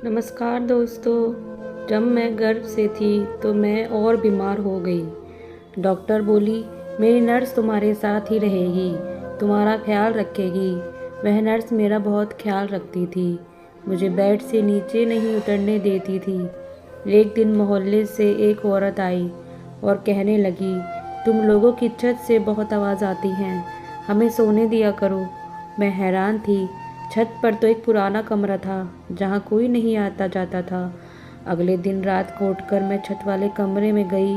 नमस्कार दोस्तों। जब मैं गर्भ से थी तो मैं और बीमार हो गई। डॉक्टर बोली मेरी नर्स तुम्हारे साथ ही रहेगी, तुम्हारा ख्याल रखेगी। वह नर्स मेरा बहुत ख्याल रखती थी, मुझे बेड से नीचे नहीं उतरने देती थी। एक दिन मोहल्ले से एक औरत आई और कहने लगी तुम लोगों की छत से बहुत आवाज़ आती हैं, हमें सोने दिया करो। मैं हैरान थी, छत पर तो एक पुराना कमरा था जहाँ कोई नहीं आता जाता था। अगले दिन रात को उठकर मैं छत वाले कमरे में गई,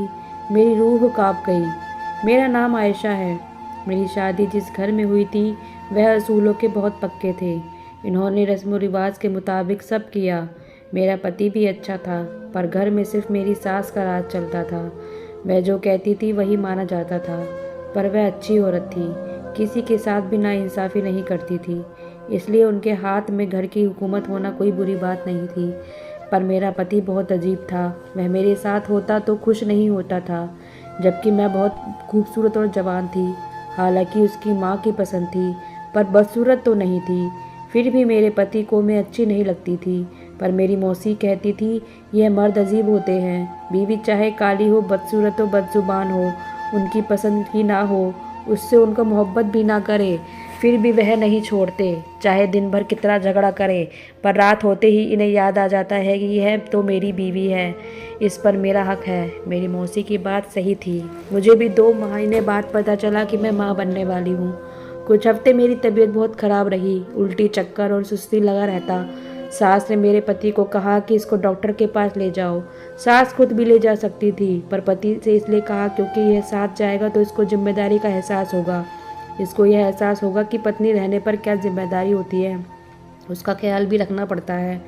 मेरी रूह कांप गई। मेरा नाम आयशा है। मेरी शादी जिस घर में हुई थी वह असूलों के बहुत पक्के थे। इन्होंने रस्म व रिवाज के मुताबिक सब किया। मेरा पति भी अच्छा था, पर घर में सिर्फ मेरी सास का राज चलता था। वह जो कहती थी वही माना जाता था, पर वह अच्छी औरत थी, किसी के साथ भी नाइंसाफ़ी नहीं करती थी, इसलिए उनके हाथ में घर की हुकूमत होना कोई बुरी बात नहीं थी। पर मेरा पति बहुत अजीब था। वह मेरे साथ होता तो खुश नहीं होता था, जबकि मैं बहुत खूबसूरत और जवान थी। हालांकि उसकी माँ की पसंद थी, पर बदसूरत तो नहीं थी। फिर भी मेरे पति को मैं अच्छी नहीं लगती थी, पर मेरी मौसी कहती थी यह मर्द अजीब होते हैं। बीवी चाहे काली हो, बदसूरत हो, बदजुबान हो, उनकी पसंद की ना हो, उससे उनका मोहब्बत भी ना करे, फिर भी वह नहीं छोड़ते। चाहे दिन भर कितना झगड़ा करें, पर रात होते ही इन्हें याद आ जाता है कि यह तो मेरी बीवी है, इस पर मेरा हक है। मेरी मौसी की बात सही थी। मुझे भी 2 महीने बाद पता चला कि मैं माँ बनने वाली हूँ। कुछ हफ्ते मेरी तबीयत बहुत ख़राब रही, उल्टी, चक्कर और सुस्ती लगा रहता। सास ने मेरे पति को कहा कि इसको डॉक्टर के पास ले जाओ। सास खुद भी ले जा सकती थी, पर पति से इसलिए कहा क्योंकि यह साथ जाएगा तो इसको जिम्मेदारी का एहसास होगा। इसको यह एहसास होगा कि पत्नी रहने पर क्या जिम्मेदारी होती है, उसका ख्याल भी रखना पड़ता है।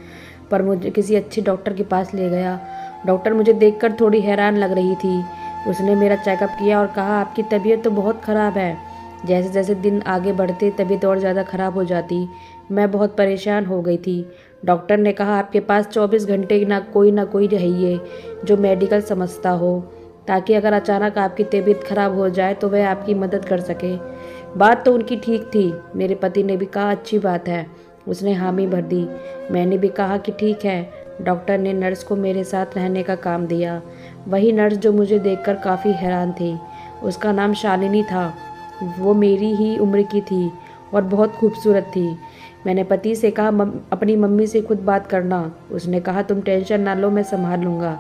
पर मुझे किसी अच्छे डॉक्टर के पास ले गया। डॉक्टर मुझे देखकर थोड़ी हैरान लग रही थी। उसने मेरा चेकअप किया और कहा आपकी तबीयत तो बहुत ख़राब है। जैसे जैसे दिन आगे बढ़ते तबीयत और ज़्यादा ख़राब हो जाती। मैं बहुत परेशान हो गई थी। डॉक्टर ने कहा आपके पास 24 घंटे ना कोई रहिए जो मेडिकल समझता हो, ताकि अगर अचानक आपकी तबीयत ख़राब हो जाए तो वह आपकी मदद कर सके। बात तो उनकी ठीक थी। मेरे पति ने भी कहा अच्छी बात है। उसने हामी भर दी। मैंने भी कहा कि ठीक है। डॉक्टर ने नर्स को मेरे साथ रहने का काम दिया। वही नर्स जो मुझे देखकर काफ़ी हैरान थी। उसका नाम शालिनी था। वो मेरी ही उम्र की थी और बहुत खूबसूरत थी। मैंने पति से कहा अपनी मम्मी से खुद बात करना। उसने कहा तुम टेंशन ना लो, मैं संभाल लूँगा।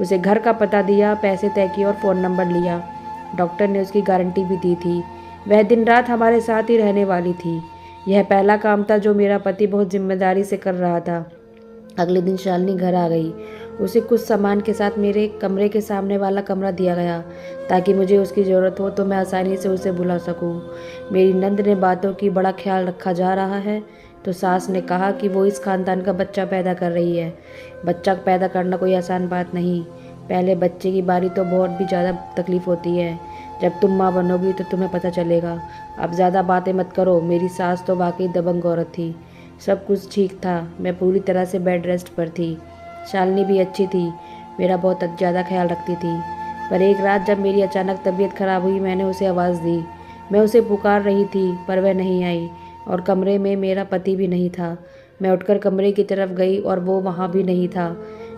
उसे घर का पता दिया, पैसे तय किए और फ़ोन नंबर लिया। डॉक्टर ने उसकी गारंटी भी दी थी। वह दिन रात हमारे साथ ही रहने वाली थी। यह पहला काम था जो मेरा पति बहुत जिम्मेदारी से कर रहा था। अगले दिन शालिनी घर आ गई। उसे कुछ सामान के साथ मेरे कमरे के सामने वाला कमरा दिया गया, ताकि मुझे उसकी ज़रूरत हो तो मैं आसानी से उसे बुला सकूं। मेरी नंद ने बातों की बड़ा ख्याल रखा जा रहा है, तो सास ने कहा कि वो इस खानदान का बच्चा पैदा कर रही है। बच्चा पैदा करना कोई आसान बात नहीं। पहले बच्चे की बारी तो बहुत भी ज़्यादा तकलीफ़ होती है। जब तुम माँ बनोगी तो तुम्हें पता चलेगा। अब ज़्यादा बातें मत करो। मेरी सास तो वाकई दबंग औरत थी। सब कुछ ठीक था। मैं पूरी तरह से बेड रेस्ट पर थी। शालिनी भी अच्छी थी, मेरा बहुत ज़्यादा ख्याल रखती थी। पर एक रात जब मेरी अचानक तबीयत खराब हुई, मैंने उसे आवाज़ दी। मैं उसे पुकार रही थी, पर वह नहीं आई और कमरे में मेरा पति भी नहीं था। मैं उठकर कमरे की तरफ गई और वो वहाँ भी नहीं था।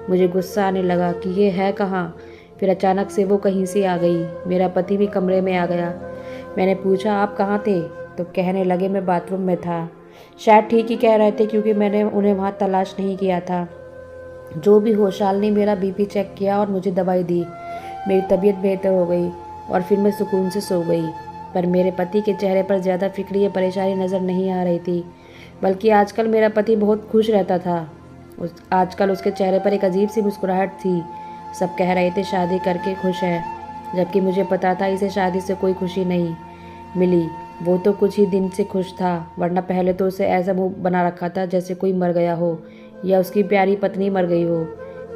मुझे गुस्सा आने लगा कि ये है कहाँ। फिर अचानक से वो कहीं से आ गई। मेरा पति भी कमरे में आ गया। मैंने पूछा आप कहाँ थे, तो कहने लगे मैं बाथरूम में था। शायद ठीक ही कह रहे थे, क्योंकि मैंने उन्हें वहाँ तलाश नहीं किया था। जो भी हो, शालिनी मेरा बीपी चेक किया और मुझे दवाई दी। मेरी तबीयत बेहतर हो गई और फिर मैं सुकून से सो गई। पर मेरे पति के चेहरे पर ज़्यादा फिक्र या परेशानी नज़र नहीं आ रही थी, बल्कि आजकल मेरा पति बहुत खुश रहता था। आजकल उसके चेहरे पर एक अजीब सी मुस्कुराहट थी। सब कह रहे थे शादी करके खुश है, जबकि मुझे पता था इसे शादी से कोई खुशी नहीं मिली। वो तो कुछ ही दिन से खुश था, वरना पहले तो उसे ऐसा मुंह बना रखा था जैसे कोई मर गया हो या उसकी प्यारी पत्नी मर गई हो,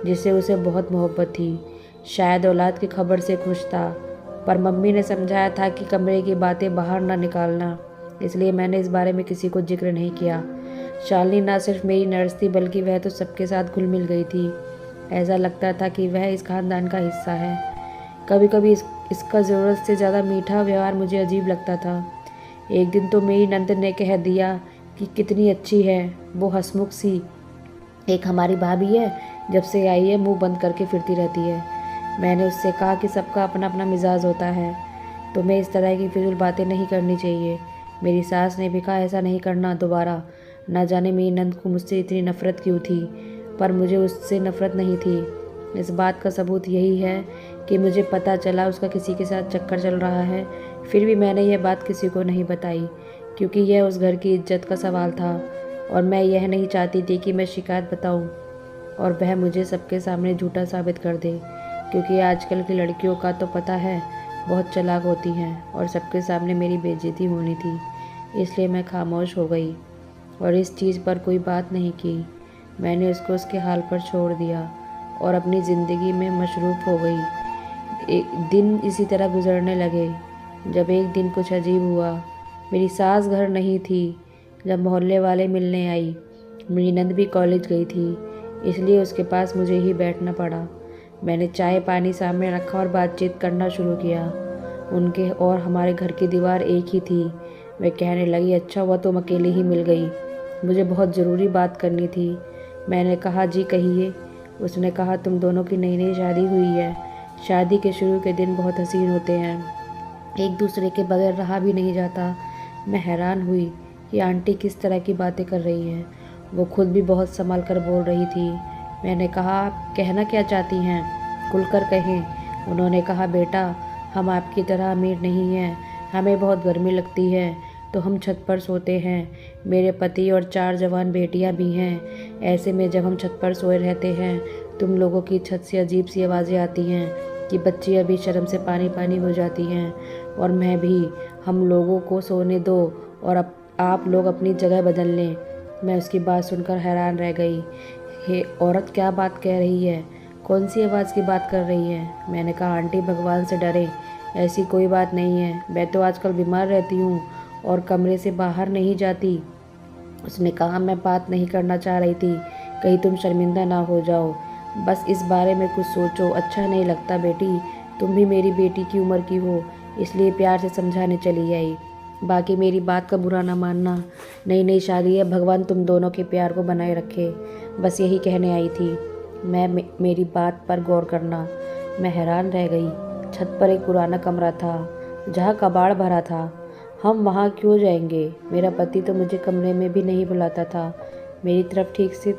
जिससे उसे बहुत मोहब्बत थी। शायद औलाद की खबर से खुश था, पर मम्मी ने समझाया था कि कमरे की बातें बाहर ना निकालना, इसलिए मैंने इस बारे में किसी को जिक्र नहीं किया। शालिनी ना सिर्फ मेरी नर्स थी, बल्कि वह तो सबके साथ घुल मिल गई थी। ऐसा लगता था कि वह इस खानदान का हिस्सा है। कभी कभी इसका ज़रूरत से ज़्यादा मीठा व्यवहार मुझे अजीब लगता था। एक दिन तो मेरी नंद ने कह दिया कि कितनी अच्छी है, वो हंसमुख सी एक हमारी भाभी है, जब से आई है मुंह बंद करके फिरती रहती है। मैंने उससे कहा कि सबका अपना अपना मिजाज होता है, तुम्हें इस तरह की फिजूल बातें नहीं करनी चाहिए। मेरी सास ने भी कहा ऐसा नहीं करना दोबारा। ना जाने मेरी नंद को मुझसे इतनी नफ़रत क्यों थी, पर मुझे उससे नफ़रत नहीं थी। इस बात का सबूत यही है कि मुझे पता चला उसका किसी के साथ चक्कर चल रहा है, फिर भी मैंने यह बात किसी को नहीं बताई, क्योंकि यह उस घर की इज्जत का सवाल था और मैं यह नहीं चाहती थी कि मैं शिकायत बताऊं और वह मुझे सबके सामने झूठा साबित कर दे, क्योंकि आजकल की लड़कियों का तो पता है बहुत चालाक होती हैं और सबके सामने मेरी बेइज्जती होनी थी। इसलिए मैं खामोश हो गई और इस चीज़ पर कोई बात नहीं की। मैंने उसको उसके हाल पर छोड़ दिया और अपनी ज़िंदगी में मशरूफ़ हो गई। एक दिन इसी तरह गुजरने लगे, जब एक दिन कुछ अजीब हुआ। मेरी सास घर नहीं थी जब मोहल्ले वाले मिलने आई। मेरी नंद भी कॉलेज गई थी, इसलिए उसके पास मुझे ही बैठना पड़ा। मैंने चाय पानी सामने रखा और बातचीत करना शुरू किया। उनके और हमारे घर की दीवार एक ही थी। वे कहने लगी, अच्छा हुआ तुम अकेली ही मिल गई, मुझे बहुत ज़रूरी बात करनी थी। मैंने कहा, जी कहिए। उसने कहा, तुम दोनों की नई नई शादी हुई है। शादी के शुरू के दिन बहुत हसीन होते हैं, एक दूसरे के बगैर रहा भी नहीं जाता। मैं हैरान हुई कि आंटी किस तरह की बातें कर रही हैं। वो खुद भी बहुत संभल कर बोल रही थी। मैंने कहा, आप कहना क्या चाहती हैं, खुलकर कहें। उन्होंने कहा, बेटा हम आपकी तरह अमीर नहीं हैं, हमें बहुत गर्मी लगती है तो हम छत पर सोते हैं। मेरे पति और 4 जवान बेटियां भी हैं। ऐसे में जब हम छत पर सोए रहते हैं, तुम लोगों की छत से अजीब सी आवाज़ें आती हैं कि बच्ची अभी शर्म से पानी पानी हो जाती हैं। और मैं भी, हम लोगों को सोने दो और अब आप लोग अपनी जगह बदल लें। मैं उसकी बात सुनकर हैरान रह गई। हे औरत, क्या बात कह रही है, कौन सी आवाज़ की बात कर रही है। मैंने कहा, आंटी भगवान से डरे, ऐसी कोई बात नहीं है, मैं तो आजकल बीमार रहती हूँ और कमरे से बाहर नहीं जाती। उसने कहा, मैं बात नहीं करना चाह रही थी, कहीं तुम शर्मिंदा ना हो जाओ, बस इस बारे में कुछ सोचो। अच्छा नहीं लगता बेटी, तुम भी मेरी बेटी की उम्र की हो, इसलिए प्यार से समझाने चली आई। बाकी मेरी बात का बुरा ना मानना, नई नई शादी है, भगवान तुम दोनों के प्यार को बनाए रखे, बस यही कहने आई थी। मेरी बात पर गौर करना। मैं हैरान रह गई। छत पर एक पुराना कमरा था जहाँ कबाड़ भरा था। हम वहाँ क्यों जाएंगे? मेरा पति तो मुझे कमरे में भी नहीं बुलाता था, मेरी तरफ ठीक से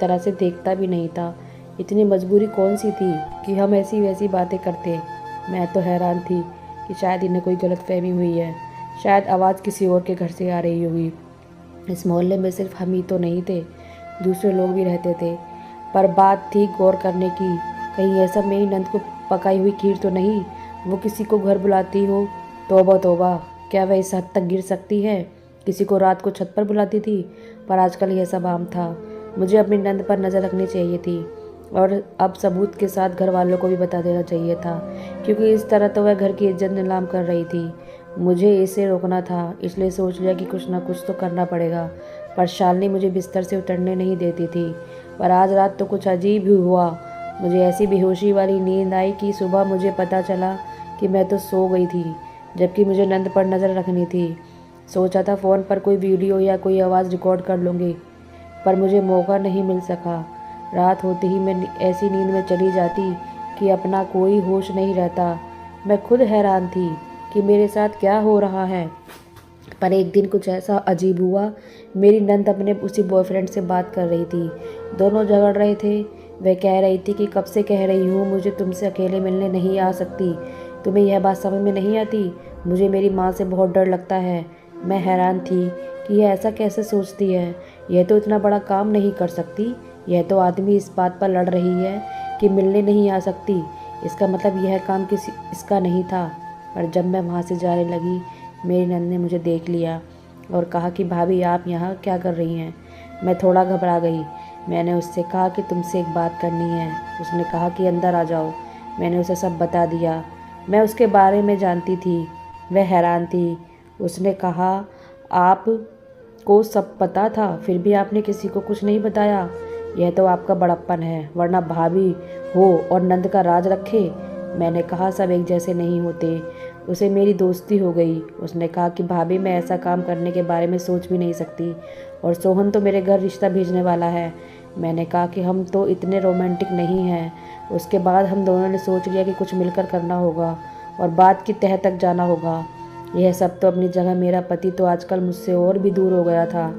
तरह से देखता भी नहीं था। इतनी मजबूरी कौन सी थी कि हम ऐसी वैसी बातें करते। मैं तो हैरान थी कि शायद इन्हें कोई गलतफहमी हुई है, शायद आवाज़ किसी और के घर से आ रही होगी। इस मोहल्ले में सिर्फ हम ही तो नहीं थे, दूसरे लोग भी रहते थे। पर बात थी गौर करने की, कहीं ऐसा मेरी नंद को पकाई हुई खीर तो नहीं वो किसी को घर बुलाती हो। तौबा तौबा, क्या वह इस हद तक गिर सकती है? किसी को रात को छत पर बुलाती थी, पर आजकल यह सब आम था। मुझे अपनी नंद पर नज़र रखनी चाहिए थी और अब सबूत के साथ घर वालों को भी बता देना चाहिए था, क्योंकि इस तरह तो वह घर की इज्जत नीलाम कर रही थी। मुझे इसे रोकना था, इसलिए सोच लिया कि कुछ ना कुछ तो करना पड़ेगा। पर शालिनी मुझे बिस्तर से उतरने नहीं देती थी। पर आज रात तो कुछ अजीब ही हुआ। मुझे ऐसी बेहोशी वाली नींद आई कि सुबह मुझे पता चला कि मैं तो सो गई थी, जबकि मुझे नंद पर नज़र रखनी थी। सोचा था फ़ोन पर कोई वीडियो या कोई आवाज़ रिकॉर्ड कर लूँगी, पर मुझे मौका नहीं मिल सका। रात होते ही मैं ऐसी नींद में चली जाती कि अपना कोई होश नहीं रहता। मैं खुद हैरान थी कि मेरे साथ क्या हो रहा है। पर एक दिन कुछ ऐसा अजीब हुआ। मेरी नंद अपने उसी बॉयफ्रेंड से बात कर रही थी। दोनों झगड़ रहे थे। वह कह रही थी कि कब से कह रही हूँ मुझे तुमसे अकेले मिलने नहीं आ सकती, तुम्हें यह बात समझ में नहीं आती, मुझे मेरी माँ से बहुत डर लगता है। मैं हैरान थी कि यह ऐसा कैसे सोचती है, यह तो इतना बड़ा काम नहीं कर सकती। यह तो आदमी इस बात पर लड़ रही है कि मिलने नहीं आ सकती, इसका मतलब यह काम किसी इसका नहीं था। पर जब मैं वहाँ से जाने लगी, मेरी नंद ने मुझे देख लिया और कहा कि भाभी आप यहाँ क्या कर रही हैं। मैं थोड़ा घबरा गई। मैंने उससे कहा कि तुमसे एक बात करनी है। उसने कहा कि अंदर आ जाओ। मैंने उसे सब बता दिया। मैं उसके बारे में जानती थी। वह हैरान थी। उसने कहा, आप को सब पता था, फिर भी आपने किसी को कुछ नहीं बताया। यह तो आपका बड़प्पन है, वरना भाभी हो और नंद का राज रखे। मैंने कहा, सब एक जैसे नहीं होते। उसे मेरी दोस्ती हो गई। उसने कहा कि भाभी मैं ऐसा काम करने के बारे में सोच भी नहीं सकती, और सोहन तो मेरे घर रिश्ता भेजने वाला है। मैंने कहा कि हम तो इतने रोमांटिक नहीं हैं। उसके बाद हम दोनों ने सोच लिया कि कुछ मिलकर करना होगा और बात की तह तक जाना होगा। यह सब तो अपनी जगह, मेरा पति तो आजकल मुझसे और भी दूर हो गया था।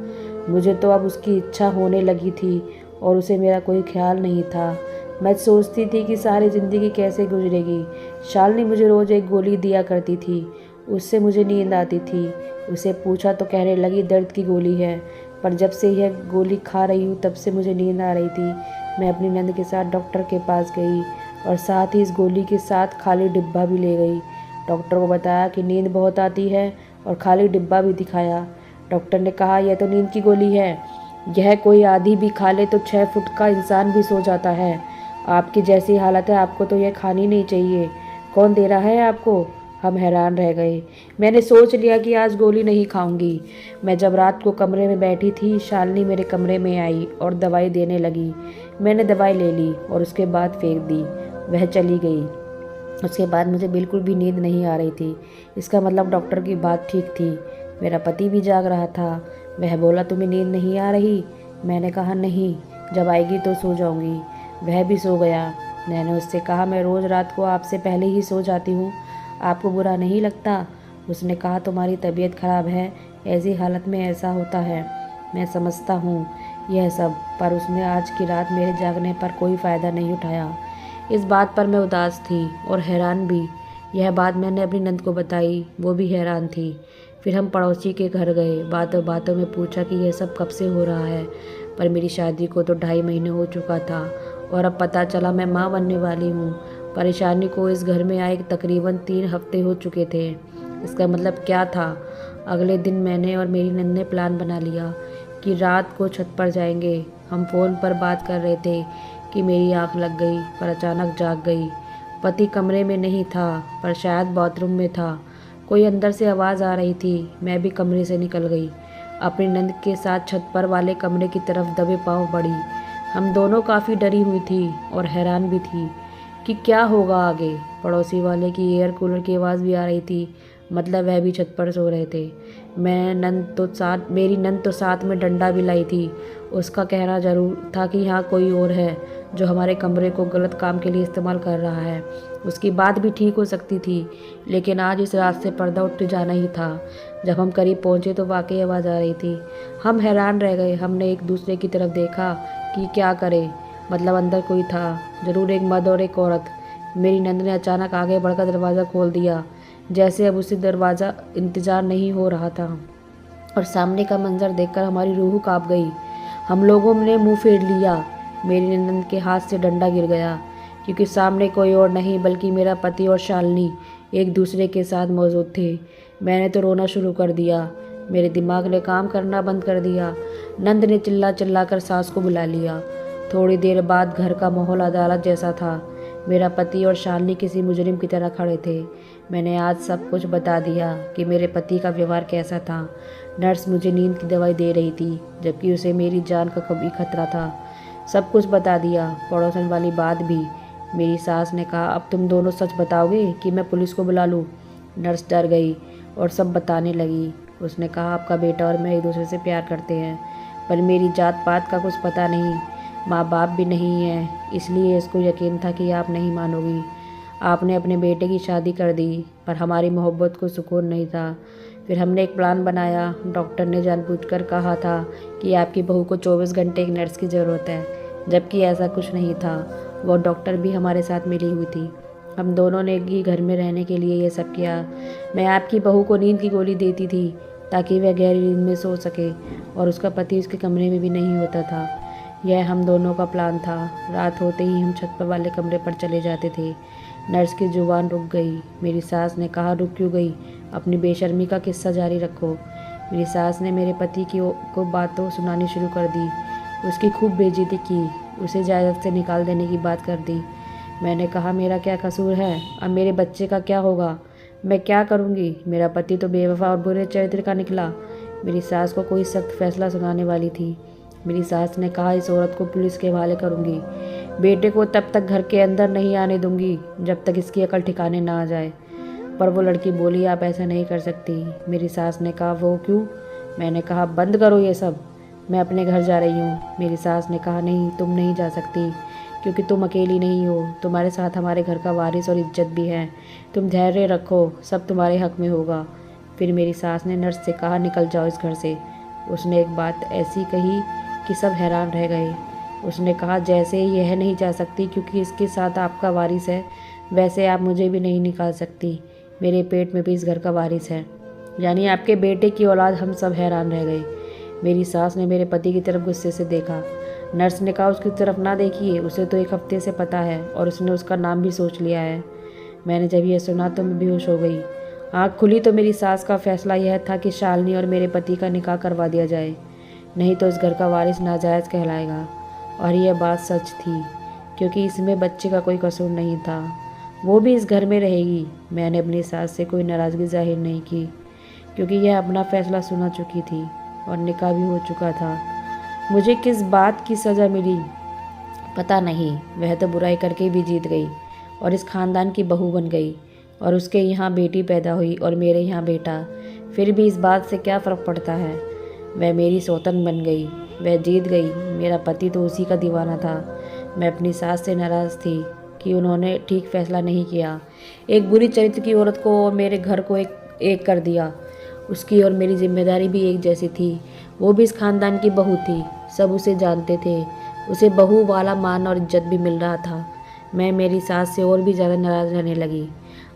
मुझे तो अब उसकी इच्छा होने लगी थी और उसे मेरा कोई ख्याल नहीं था। मैं सोचती थी कि सारी ज़िंदगी कैसे गुजरेगी। शालिनी मुझे रोज़ एक गोली दिया करती थी, उससे मुझे नींद आती थी। उसे पूछा तो कहने लगी दर्द की गोली है, पर जब से यह गोली खा रही हूँ तब से मुझे नींद आ रही थी। मैं अपनी नंद के साथ डॉक्टर के पास गई और साथ ही इस गोली के साथ खाली डिब्बा भी ले गई। डॉक्टर को बताया कि नींद बहुत आती है और खाली डिब्बा भी दिखाया। डॉक्टर ने कहा यह तो नींद की गोली है, यह कोई आधी भी खा ले तो 6 फुट का इंसान भी सो जाता है। आपकी जैसी हालत है, आपको तो यह खानी नहीं चाहिए। कौन दे रहा है आपको? हम हैरान रह गए। मैंने सोच लिया कि आज गोली नहीं खाऊंगी। मैं जब रात को कमरे में बैठी थी, शालिनी मेरे कमरे में आई और दवाई देने लगी। मैंने दवाई ले ली और उसके बाद फेंक दी। वह चली गई। उसके बाद मुझे बिल्कुल भी नींद नहीं आ रही थी। इसका मतलब डॉक्टर की बात ठीक थी। मेरा पति भी जाग रहा था। वह बोला तुम्हें नींद नहीं आ रही? मैंने कहा नहीं, जब आएगी तो सो जाऊंगी। वह भी सो गया। मैंने उससे कहा मैं रोज़ रात को आपसे पहले ही सो जाती हूँ, आपको बुरा नहीं लगता? उसने कहा तुम्हारी तबीयत खराब है, ऐसी हालत में ऐसा होता है। मैं समझता हूँ यह सब, पर उसने आज की रात मेरे जागने पर कोई फ़ायदा नहीं उठाया। इस बात पर मैं उदास थी और हैरान भी। यह बात मैंने अपनी नंद को बताई, वो भी हैरान थी। फिर हम पड़ोसी के घर गए। बातों बातों में पूछा कि यह सब कब से हो रहा है, पर मेरी शादी को तो 2.5 महीने हो चुका था और अब पता चला मैं माँ बनने वाली हूँ। परेशानी को इस घर में आए तकरीबन 3 हफ्ते हो चुके थे। इसका मतलब क्या था? अगले दिन मैंने और मेरी नंद ने प्लान बना लिया कि रात को छत पर जाएंगे। हम फ़ोन पर बात कर रहे थे कि मेरी आँख लग गई, पर अचानक जाग गई। पति कमरे में नहीं था, पर शायद बाथरूम में था। कोई अंदर से आवाज़ आ रही थी। मैं भी कमरे से निकल गई। अपनी नंद के साथ छत पर वाले कमरे की तरफ दबे पाँव बढ़ी। हम दोनों काफ़ी डरी हुई थी और हैरान भी थी कि क्या होगा आगे। पड़ोसी वाले की एयर कूलर की आवाज़ भी आ रही थी, मतलब वह भी छत पर सो रहे थे। मेरी नंद तो साथ में डंडा भी लाई थी। उसका कहना ज़रूर था कि यहाँ कोई और है जो हमारे कमरे को गलत काम के लिए इस्तेमाल कर रहा है। उसकी बात भी ठीक हो सकती थी, लेकिन आज इस रात से पर्दा उठ जाना ही था। जब हम करीब पहुँचे तो वाकई आवाज़ आ रही थी। हम हैरान रह गए। हमने एक दूसरे की तरफ देखा कि क्या करें, मतलब अंदर कोई था, ज़रूर एक मर्द और एक औरत। मेरी नंद ने अचानक आगे बढ़कर दरवाज़ा खोल दिया, जैसे अब उसे दरवाज़ा इंतज़ार नहीं हो रहा था। और सामने का मंजर देखकर हमारी रूह कांप गई। हम लोगों ने मुंह फेर लिया। मेरी नंद के हाथ से डंडा गिर गया, क्योंकि सामने कोई और नहीं बल्कि मेरा पति और शालिनी एक दूसरे के साथ मौजूद थे। मैंने तो रोना शुरू कर दिया। मेरे दिमाग ने काम करना बंद कर दिया। नंद ने चिल्ला चिल्ला कर सास को बुला लिया। थोड़ी देर बाद घर का माहौल अदालत जैसा था। मेरा पति और शालिनी किसी मुजरिम की तरह खड़े थे। मैंने आज सब कुछ बता दिया कि मेरे पति का व्यवहार कैसा था। नर्स मुझे नींद की दवाई दे रही थी, जबकि उसे मेरी जान का कभी खतरा था। सब कुछ बता दिया, पड़ोसन वाली बात भी। मेरी सास ने कहा अब तुम दोनों सच बताओगे कि मैं पुलिस को बुला लूँ? नर्स डर गई और सब बताने लगी। उसने कहा आपका बेटा और मैं एक दूसरे से प्यार करते हैं, पर मेरी जात पात का कुछ पता नहीं, माँ बाप भी नहीं है, इसलिए इसको यकीन था कि आप नहीं मानोगी। आपने अपने बेटे की शादी कर दी, पर हमारी मोहब्बत को सुकून नहीं था। फिर हमने एक प्लान बनाया। डॉक्टर ने जानबूझकर कहा था कि आपकी बहू को 24 घंटे एक नर्स की ज़रूरत है, जबकि ऐसा कुछ नहीं था। वो डॉक्टर भी हमारे साथ मिली हुई थी। हम दोनों ने ही घर में रहने के लिए ये सब किया। मैं आपकी बहू को नींद की गोली देती थी ताकि वह गहरी नींद में सो सके, और उसका पति उसके कमरे में भी नहीं होता था। यह हम दोनों का प्लान था। रात होते ही हम छत पर वाले कमरे पर चले जाते थे। नर्स की जुबान रुक गई। मेरी सास ने कहा रुक क्यों गई, अपनी बेशर्मी का किस्सा जारी रखो। मेरी सास ने मेरे पति को बातों सुनानी शुरू कर दी। उसकी खूब बेइज्जती की, उसे जायदाद से निकाल देने की बात कर दी। मैंने कहा मेरा क्या कसूर है, अब मेरे बच्चे का क्या होगा, मैं क्या करूँगी? मेरा पति तो बेवफा और बुरे चरित्र का निकला। मेरी सास को कोई सख्त फैसला सुनाने वाली थी। मेरी सास ने कहा इस औरत को पुलिस के हवाले करूँगी। बेटे को तब तक घर के अंदर नहीं आने दूंगी जब तक इसकी अकल ठिकाने ना आ जाए। पर वो लड़की बोली आप ऐसा नहीं कर सकती। मेरी सास ने कहा वो क्यों? मैंने कहा बंद करो ये सब। मैं अपने घर जा रही हूँ। मेरी सास ने कहा, नहीं तुम नहीं जा सकती, क्योंकि तुम अकेली नहीं हो, तुम्हारे साथ हमारे घर का वारिस और इज्जत भी है। तुम धैर्य रखो, सब तुम्हारे हक में होगा। फिर मेरी सास ने नर्स से कहा, निकल जाओ इस घर से। उसने एक बात ऐसी कही कि सब हैरान रह गए। उसने कहा, जैसे यह नहीं जा सकती क्योंकि इसके साथ आपका वारिस है, वैसे आप मुझे भी नहीं निकाल सकती। मेरे पेट में भी इस घर का वारिस है, यानी आपके बेटे की औलाद। हम सब हैरान रह गए। मेरी सास ने मेरे पति की तरफ गुस्से से देखा। नर्स ने कहा, उसकी तरफ ना देखिए, उसे तो 1 हफ्ते से पता है और उसने उसका नाम भी सोच लिया है। मैंने जब यह सुना तो मैं बेहोश हो गई। आँख खुली तो मेरी सास का फैसला यह था कि शालिनी और मेरे पति का निकाह करवा दिया जाए, नहीं तो इस घर का वारिस नाजायज़ कहलाएगा। और यह बात सच थी, क्योंकि इसमें बच्चे का कोई कसूर नहीं था। वो भी इस घर में रहेगी। मैंने अपनी सास से कोई नाराज़गी जाहिर नहीं की, क्योंकि यह अपना फैसला सुना चुकी थी और निकाह भी हो चुका था। मुझे किस बात की सज़ा मिली पता नहीं। वह तो बुराई करके भी जीत गई और इस ख़ानदान की बहू बन गई, और उसके यहाँ बेटी पैदा हुई और मेरे यहाँ बेटा। फिर भी इस बात से क्या फ़र्क पड़ता है। वह मेरी सौतन बन गई, वह जीत गई। मेरा पति तो उसी का दीवाना था। मैं अपनी सास से नाराज़ थी कि उन्होंने ठीक फैसला नहीं किया। एक बुरी चरित्र की औरत को और मेरे घर को एक कर दिया। उसकी और मेरी जिम्मेदारी भी एक जैसी थी। वो भी इस ख़ानदान की बहू थी, सब उसे जानते थे। उसे बहू वाला मान और इज्जत भी मिल रहा था। मैं मेरी सास से और भी ज़्यादा नाराज़ रहने लगी।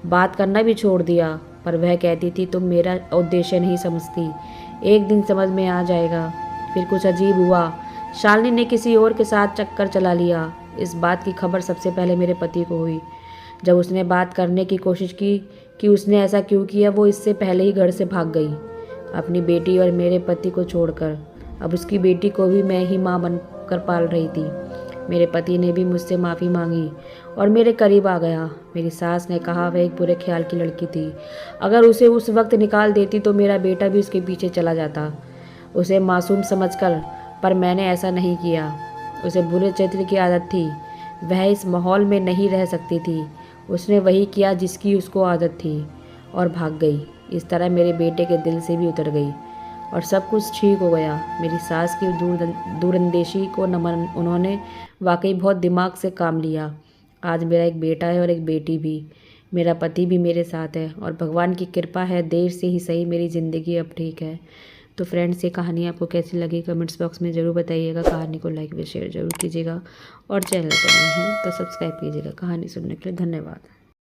बात करना भी छोड़ दिया, पर वह कहती थी, तुम मेरा उद्देश्य नहीं समझती, एक दिन समझ में आ जाएगा। फिर कुछ अजीब हुआ। शालिनी ने किसी और के साथ चक्कर चला लिया। इस बात की खबर सबसे पहले मेरे पति को हुई। जब उसने बात करने की कोशिश की कि उसने ऐसा क्यों किया, वो इससे पहले ही घर से भाग गई, अपनी बेटी और मेरे पति को छोड़कर। अब उसकी बेटी को भी मैं ही माँ बनकर पाल रही थी। मेरे पति ने भी मुझसे माफ़ी मांगी और मेरे करीब आ गया। मेरी सास ने कहा, वह एक बुरे ख्याल की लड़की थी। अगर उसे उस वक्त निकाल देती तो मेरा बेटा भी उसके पीछे चला जाता, उसे मासूम समझकर। पर मैंने ऐसा नहीं किया। उसे बुरे चरित्र की आदत थी, वह इस माहौल में नहीं रह सकती थी। उसने वही किया जिसकी उसको आदत थी और भाग गई। इस तरह मेरे बेटे के दिल से भी उतर गई और सब कुछ ठीक हो गया। मेरी सास की दूरंदेशी को नमन, उन्होंने वाकई बहुत दिमाग से काम लिया। आज मेरा एक बेटा है और एक बेटी भी। मेरा पति भी मेरे साथ है और भगवान की कृपा है, देर से ही सही मेरी ज़िंदगी अब ठीक है। तो फ्रेंड्स, ये कहानी आपको कैसी लगी कमेंट्स बॉक्स में ज़रूर बताइएगा। कहानी को लाइक व शेयर ज़रूर कीजिएगा और चैनल पर नए हैं तो सब्सक्राइब कीजिएगा। कहानी सुनने के लिए धन्यवाद।